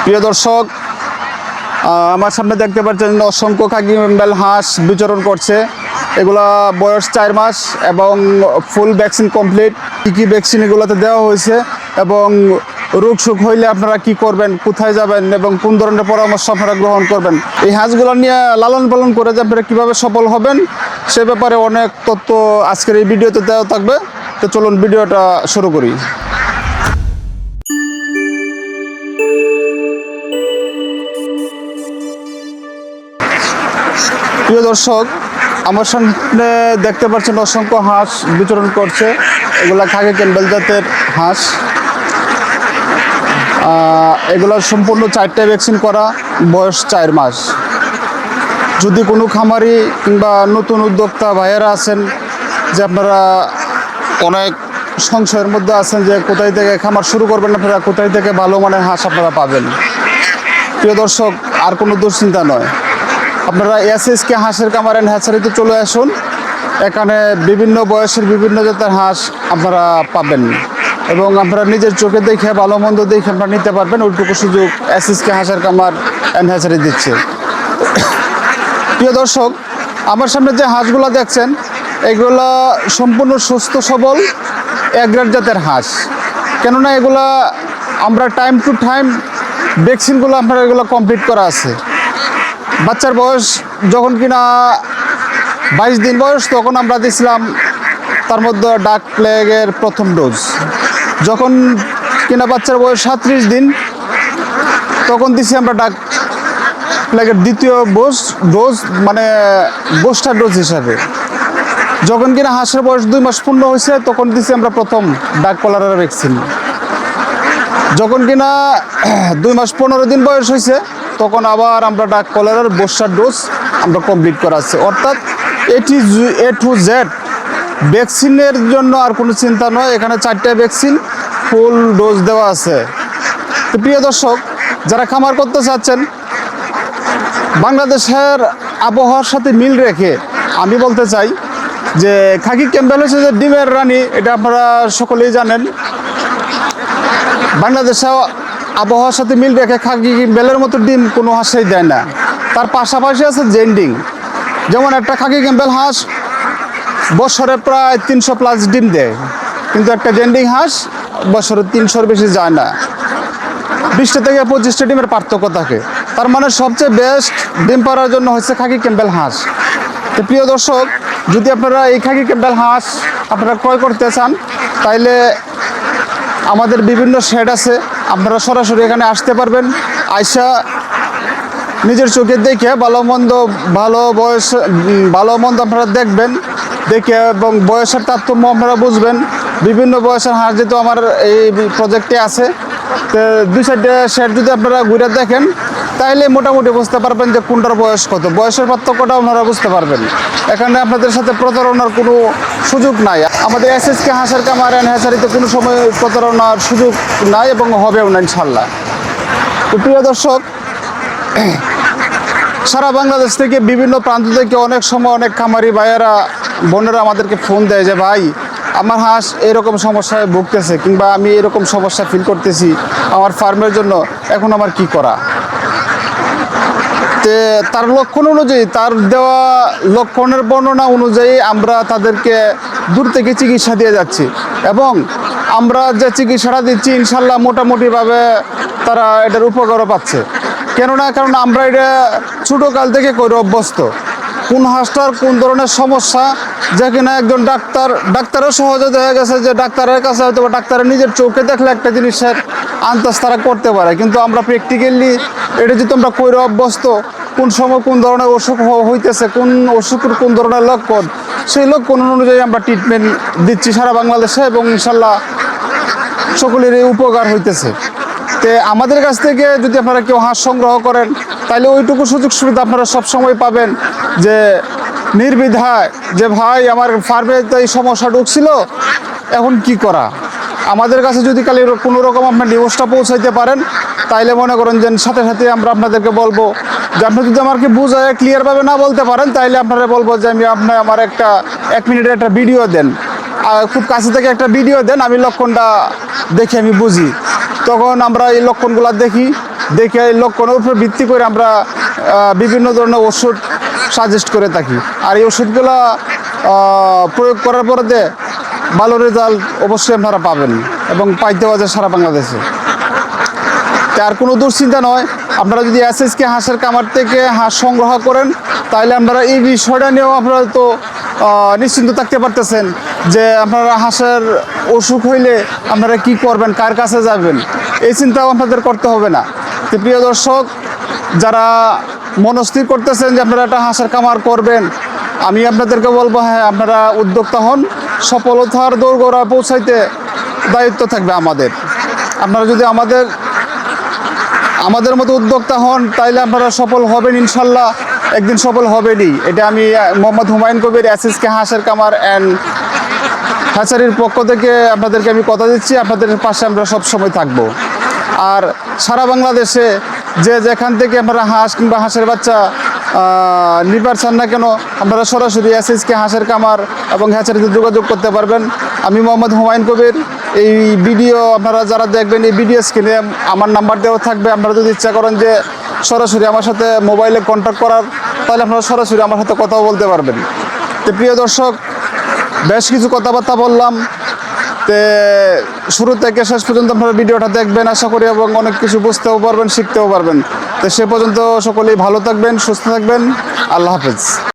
প্রিয় দর্শক, আমার সামনে দেখতে পাচ্ছেন অসংখ্য খাকি ক্যাম্বেল হাঁস বিচরণ করছে। এগুলা বয়স 4 মাস এবং ফুল ভ্যাকসিন কমপ্লিট। কী কী ভ্যাকসিন এগুলোতে দেওয়া হয়েছে এবং রোগ সুখ হইলে আপনারা কি করবেন, কোথায় যাবেন এবং কোন ধরনের পরামর্শ আপনারা গ্রহণ করবেন, এই হাঁসগুলো নিয়ে লালন পালন করে যে আপনারা কীভাবে সফল হবেন সে ব্যাপারে অনেক তথ্য আজকের এই ভিডিওতে দেওয়া থাকবে। তো চলুন ভিডিওটা শুরু করি। প্রিয় দর্শক, আমার সামনে দেখতে পাচ্ছেন অসংখ্য হাঁস বিচরণ করছে। এগুলা খাকি ক্যাম্বেল জাতের হাঁস। এগুলো সম্পূর্ণ 4টে ভ্যাকসিন করা, বয়স 4 মাস। যদি কোনো খামারি কিংবা নতুন উদ্যোক্তা ভাইয়েরা আছেন যে আপনারা অনেক সংশয়ের মধ্যে আছেন যে কোথায় থেকে খামার শুরু করবেন, আপনারা কোথায় থেকে ভালো মানের হাঁস আপনারা পাবেন, প্রিয় দর্শক আর কোনো দুশ্চিন্তা নয়। আপনারা এসএসকে হাঁসের খামার অ্যান্ড হ্যাচারিতে চলে আসুন। এখানে বিভিন্ন বয়সের বিভিন্ন জাতের হাঁস আপনারা পাবেন এবং আপনারা নিজের চোখে দেখে ভালো মন্দ দেখে আপনারা নিতে পারবেন। ওইটুকু সুযোগ এসএসকে হাঁসের খামার অ্যান্ড হ্যাচারি দিচ্ছে। প্রিয় দর্শক, আমার সামনে যে হাঁসগুলো দেখছেন এগুলা সম্পূর্ণ সুস্থ সবল এগ্রেড জাতের হাঁস। কেননা এগুলা আমরা টাইম টু টাইম ভ্যাকসিনগুলো আপনারা এগুলো কমপ্লিট করা আছে। বাচ্চার বয়স যখন কিনা 22 দিন বয়স, তখন আমরা দিয়েছিলাম তার মধ্যে ডাক প্লেগের প্রথম ডোজ। যখন কিনা বাচ্চার বয়স 37 দিন, তখন দিছি আমরা ডাক প্লেগের দ্বিতীয় ডোজ, মানে বুস্টার ডোজ হিসাবে। যখন কিনা হাঁসের বয়স 2 মাস পূর্ণ হয়েছে, তখন দিছি আমরা প্রথম ডাক কলারের ভ্যাকসিন। যখন কিনা 2 মাস 15 দিন বয়স হয়েছে, তখন আবার আমরা ডাক কলারের বুস্টার ডোজ আমরা কমপ্লিট করা আছে। অর্থাৎ এ টু জেড ভ্যাকসিনের জন্য আর কোনো চিন্তা নয়। এখানে 4টে ভ্যাকসিন ফুল ডোজ দেওয়া আছে। তো প্রিয় দর্শক, যারা খামার করতে চাচ্ছেন বাংলাদেশের আবহাওয়ার সাথে মিল রেখে, আমি বলতে চাই যে খাকি ক্যাম্বেল হচ্ছে যে ডিমের রানী, এটা আপনারা সকলেই জানেন। বাংলাদেশে আবহাওয়ার সাথে মিল রেখে খাকি ক্যাম্বেলের মতো ডিম কোনো হাঁসই দেয় না। তার পাশাপাশি আছে জেন্ডিং। যেমন একটা খাকি ক্যাম্বেল হাঁস বছরে প্রায় 300+ ডিম দেয়, কিন্তু একটা জেন্ডিং হাঁস বছরে 300-র বেশি যায় না। 20টা থেকে 25টা ডিমের পার্থক্য থাকে। তার মানে সবচেয়ে বেস্ট ডিম পাড়ার জন্য হচ্ছে খাকি ক্যাম্বেল হাঁস। তো প্রিয় দর্শক, যদি আপনারা এই খাকি ক্যাম্বেল হাঁস আপনারা ক্রয় করতে চান, তাইলে আমাদের বিভিন্ন শেড আছে, আপনারা সরাসরি এখানে আসতে পারবেন। আইসা নিজের চোখে দেখে ভালো মন্দ আপনারা দেখবেন, দেখে এবং বয়সের তারতম্য আপনারা বুঝবেন। বিভিন্ন বয়সের হাঁস যেহেতু আমার এই প্রজেক্টে আছে, তো 2-4টে শেড যদি আপনারা ঘুরে দেখেন, তাহলে মোটামুটি বুঝতে পারবেন যে কোনটার বয়স কত, বয়সের পার্থক্যটা আপনারা বুঝতে পারবেন। এখানে আপনাদের সাথে প্রতারণার কোনো সুযোগ নাই। আমাদের এসএসকে হাঁসের খামার অ্যান্ড হ্যাচারিতে কোনো সময় প্রতারণার সুযোগ নাই এবং হবেও না ইনশাল্লাহ। তো প্রিয় দর্শক, সারা বাংলাদেশ থেকে বিভিন্ন প্রান্ত থেকে অনেক সময় অনেক খামারি ভাইয়েরা বোনেরা আমাদেরকে ফোন দেয় যে ভাই, আমার হাঁস এরকম সমস্যায় ভুগতেছে কিংবা আমি এরকম সমস্যা ফিল করতেছি আমার ফার্মের জন্য, এখন আমার কি করা। তে তার লক্ষণ অনুযায়ী, তার দেওয়া লক্ষণের বর্ণনা অনুযায়ী আমরা তাদেরকে দূর থেকে চিকিৎসা দিয়ে যাচ্ছি এবং আমরা যে চিকিৎসাটা দিচ্ছি ইনশাল্লাহ মোটামুটিভাবে তারা এটার উপকারও পাচ্ছে। কারণ আমরা এটা ছোটোকাল থেকে করে অভ্যস্ত। কোন হাঁসটার কোন ধরনের সমস্যা, যে কিনা একজন ডাক্তারও সহজে দেখা গেছে যে ডাক্তারের কাছে হয়তো ডাক্তারের নিজের চোখে দেখলে একটা জিনিসের আন্দাজ তারা করতে পারে, কিন্তু আমরা প্র্যাকটিক্যালি এটা যদি আমরা করে অভ্যস্ত, কোন সময় কোন ধরনের অসুখ হইতেছে, কোন অসুখের কোন ধরনের লক্ষণ, সেই লক্ষণ অনুযায়ী আমরা ট্রিটমেন্ট দিচ্ছি সারা বাংলাদেশে এবং ইনশাল্লাহ সকলেরই উপকার হইতেছে। তো আমাদের কাছ থেকে যদি আপনারা কেউ হাঁস সংগ্রহ করেন, তাহলে ওইটুকু সুযোগ সুবিধা আপনারা সবসময় পাবেন যে নির্দ্বিধায় যে ভাই আমার ফার্মে এই সমস্যা ঢুকছিল, এখন কি করা। আমাদের কাছে যদি কালি কোনো রকম আপনার নিউজটা পৌঁছাইতে পারেন, তাইলে মনে করেন যে সাথে সাথে আমরা আপনাদেরকে বলবো যে আপনি যদি আমাকে বুঝায় ক্লিয়ারভাবে না বলতে পারেন, তাইলে আপনারা বলবো যে আপনি আমার একটা 1 মিনিটের একটা ভিডিও দেন, খুব কাছে থেকে একটা ভিডিও দেন, আমি লক্ষণটা দেখে আমি বুঝি। তো তখন আমরা এই লক্ষণগুলো দেখে এই লক্ষণের উপর ভিত্তি করে আমরা বিভিন্ন ধরনের ওষুধ সাজেস্ট করে থাকি। আর এই ওষুধগুলো প্রয়োগ করার পরে ভালো রেজাল্ট অবশ্যই আপনারা পাবেন এবং পাইতে পাওয়া যায় সারা বাংলাদেশে। আর কোনো দুশ্চিন্তা নয়, আপনারা যদি এসএসকে হাঁসের কামার থেকে হাঁস সংগ্রহ করেন তাহলে আপনারা এই বিষয়টা নিয়েও আপনারা তো নিশ্চিন্ত থাকতে পারতেছেন যে আপনারা হাঁসের অসুখ হইলে আপনারা কি করবেন, কার কাছে যাবেন, এই চিন্তাও আপনাদের করতে হবে না। তো প্রিয় দর্শক, যারা মনস্থির করতেছেন যে আপনারা একটা হাঁসের কামার করবেন, আমি আপনাদেরকে বলবো হ্যাঁ, আপনারা উদ্যোক্তা হন। সফলতার দোরগোড়ায় পৌঁছাইতে দায়িত্ব থাকবে আমাদের। আপনারা যদি আমাদের মতো উদ্যোক্তা হন তাইলে আপনারা সফল হবেন, ইনশাল্লাহ একদিন সফল হবেনই। এটা আমি মোহাম্মদ হুমায়ুন কবির, এসএসকে হাঁসের কামার অ্যান্ড হ্যাচারির পক্ষ থেকে আপনাদেরকে আমি কথা দিচ্ছি, আপনাদের পাশে আমরা সব সময় থাকবো। আর সারা বাংলাদেশে যে যেখান থেকে আপনারা হাঁস কিংবা হাঁসের বাচ্চা নিবার চান না কেন, আপনারা সরাসরি এসএসকে হাঁসের কামার এবং হ্যাচারিতে যোগাযোগ করতে পারবেন। আমি মোহাম্মদ হুমায়ুন কবির। এই ভিডিও আপনারা যারা দেখবেন, এই ভিডিও স্ক্রিনে আমার নাম্বার দেওয়া থাকবে। আপনারা যদি ইচ্ছা করেন যে সরাসরি আমার সাথে মোবাইলে কন্ট্যাক্ট করার, তাহলে আপনারা সরাসরি আমার সাথে কথাও বলতে পারবেন। তো প্রিয় দর্শক, বেশ কিছু কথাবার্তা বললাম, তে শুরু থেকে শেষ পর্যন্ত আপনারা ভিডিওটা দেখবেন আশা করি, এবং অনেক কিছু বুঝতেও পারবেন, শিখতেও পারবেন। তো সে পর্যন্ত সকলেই ভালো থাকবেন, সুস্থ থাকবেন। আল্লাহ হাফেজ।